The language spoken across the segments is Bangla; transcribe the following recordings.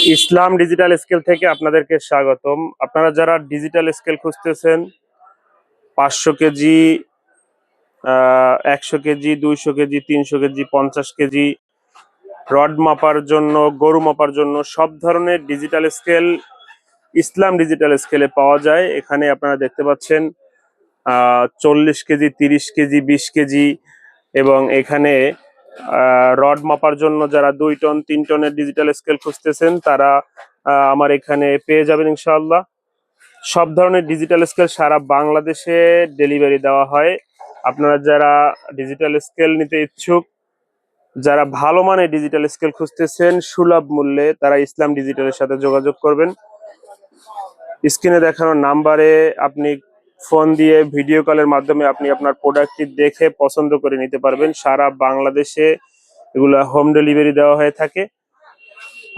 ইসলাম ডিজিটাল স্কেল থেকে আপনাদেরকে স্বাগতম। আপনারা যারা ডিজিটাল স্কেল খুঁজতেছেন 500 KG, 100 KG, 200 KG, 300 KG, 50 KG rod মাপার জন্য, গরু মাপার জন্য সব ধরনের ডিজিটাল স্কেল ইসলাম ডিজিটাল স্কেলে পাওয়া যায়। এখানে আপনারা দেখতে পাচ্ছেন 40 কেজি, 30 কেজি, 20 কেজি এবং এখানে রড মাপার জন্য যারা 2 টন 3 টনের ডিজিটাল স্কেল খুঁজতেছেন তারা আমার এখানে পেয়ে যাবেন ইনশাআল্লাহ। সব ধরনের ডিজিটাল স্কেল সারা বাংলাদেশে ডেলিভারি দেওয়া হয়। আপনারা যারা ডিজিটাল স্কেল নিতে ইচ্ছুক, যারা ভালো মানের ডিজিটাল স্কেল খুঁজতেছেন সুলভ মূল্যে, তারা ইসলাম ডিজিটালের সাথে যোগাযোগ করবেন। স্ক্রিনে দেখানো নাম্বারে আপনি ফোন দিয়ে ভিডিও কলের মাধ্যমে আপনি আপনার প্রোডাক্টটি দেখে পছন্দ করে নিতে পারবেন। সারা বাংলাদেশে এগুলো হোম ডেলিভারি দেওয়া হয়ে থাকে।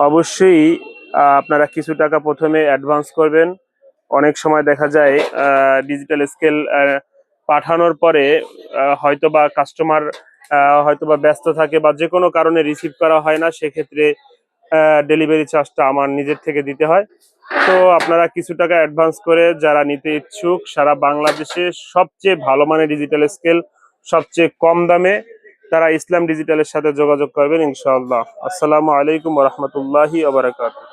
অবশ্যই আপনারা কিছু টাকা প্রথমে অ্যাডভান্স করবেন। অনেক সময় দেখা যায় ডিজিটাল স্কেল পাঠানোর পরে হয়তোবা কাস্টমার হয়তোবা ব্যস্ত থাকে বা যে কোনো কারণে রিসিভ করা হয় না, সেক্ষেত্রে ডেলিভারি চার্জটা আমার নিজের থেকে দিতে হয়। তো আপনারা কিছু টাকা অ্যাডভান্স করে যারা নিতে ইচ্ছুক, সারা বাংলাদেশে সবচেয়ে ভালো মানের ডিজিটাল স্কেল সবচেয়ে কম দামে, তারা ইসলাম ডিজিটালের সাথে যোগাযোগ করবেন ইনশাআল্লাহ। আসসালামু আলাইকুম ওয়া রাহমাতুল্লাহি ওয়া বারাকাতুহু।